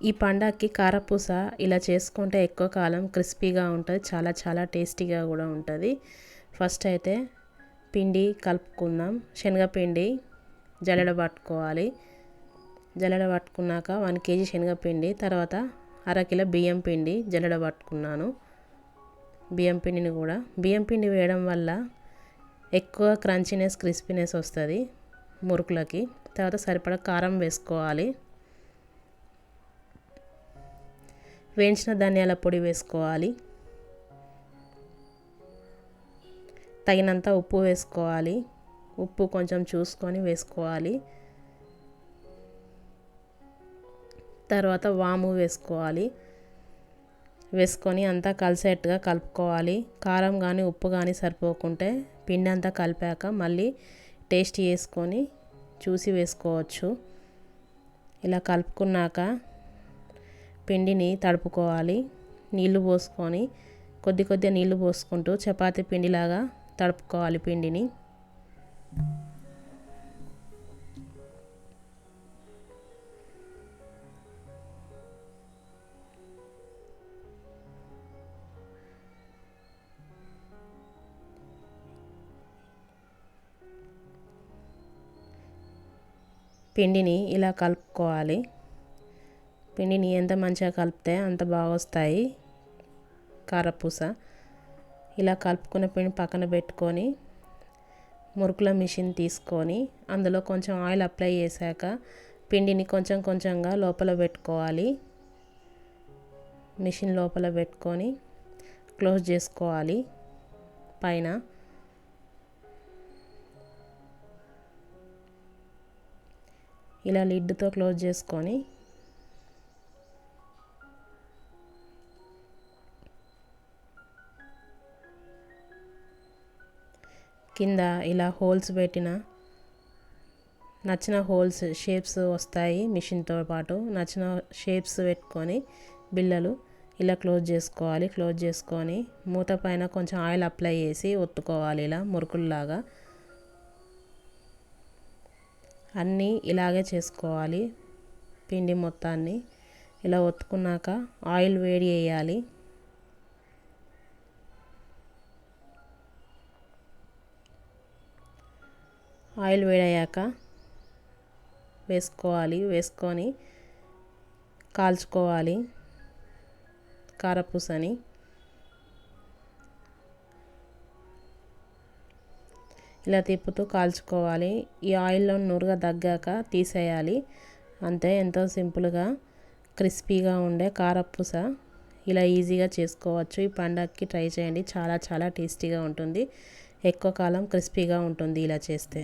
ఈ పండగకి కారపూస ఇలా చేసుకుంటే ఎక్కువ కాలం క్రిస్పీగా ఉంటుంది, చాలా చాలా టేస్టీగా కూడా ఉంటుంది. ఫస్ట్ అయితే పిండి కలుపుకుందాం. శనగపిండి జల్లెడ పట్టుకోవాలి. జల్లెడ పట్టుకున్నాక 1 kg శనగపిండి, తర్వాత అరకిలో బియ్యం పిండి జల్లెడ పట్టుకున్నాను. బియ్యం పిండిని కూడా బియ్యం పిండి వేయడం వల్ల ఎక్కువ క్రంచీనెస్ క్రిస్పీనెస్ వస్తుంది మురుకులకి. తర్వాత సరిపడా కారం వేసుకోవాలి. వేయించిన ధనియాల పొడి వేసుకోవాలి. తగినంత ఉప్పు వేసుకోవాలి. ఉప్పు కొంచెం చూసుకొని వేసుకోవాలి. తర్వాత వాము వేసుకోవాలి. వేసుకొని అంతా కలిసేట్టుగా కలుపుకోవాలి. కారం కానీ ఉప్పు కానీ సరిపోకుంటే పిండి అంతా కలిపాక మళ్ళీ టేస్ట్ చేసుకొని చూసి వేసుకోవచ్చు. ఇలా కలుపుకున్నాక పిండిని తడుపుకోవాలి. నీళ్లు పోసుకొని కొద్దిగా నీళ్లు పోసుకుంటూ చపాతీ పిండిలాగా తడుపుకోవాలి పిండిని. పిండిని ఇలా కలుపుకోవాలి. పిండిని ఎంత మంచిగా కలిపితే అంత బాగా వస్తాయి కారపూస. ఇలా కలుపుకున్న పిండి పక్కన పెట్టుకొని మురుకుల మిషన్ తీసుకొని అందులో కొంచెం ఆయిల్ అప్లై చేశాక పిండిని కొంచెం కొంచెంగా లోపల పెట్టుకోవాలి. మిషన్ లోపల పెట్టుకొని క్లోజ్ చేసుకోవాలి. పైన ఇలా లిడ్తో క్లోజ్ చేసుకొని కింద ఇలా హోల్స్ పెట్టిన నచ్చిన హోల్స్ షేప్స్ వస్తాయి. మిషన్తో పాటు నచ్చిన షేప్స్ పెట్టుకొని బిళ్ళలు ఇలా క్లోజ్ చేసుకోవాలి. క్లోజ్ చేసుకొని మూత పైన కొంచెం ఆయిల్ అప్లై చేసి ఒత్తుకోవాలి. ఇలా మురుకుల్లాగా అన్నీ ఇలాగే చేసుకోవాలి. పిండి మొత్తాన్ని ఇలా ఒత్తుకున్నాక ఆయిల్ వేడి చేయాలి. ఆయిల్ వేడయ్యాక వేసుకోవాలి. వేసుకొని కాల్చుకోవాలి కారపూసని. ఇలా తిప్పుతూ కాల్చుకోవాలి. ఈ ఆయిల్లో నూరుగా దగ్గాక తీసేయాలి. అంతే, ఎంతో సింపుల్గా క్రిస్పీగా ఉండే కారపూస ఇలా ఈజీగా చేసుకోవచ్చు. ఈ పండగకి ట్రై చేయండి, చాలా చాలా టేస్టీగా ఉంటుంది. ఎక్కువ కాలం క్రిస్పీగా ఉంటుంది ఇలా చేస్తే.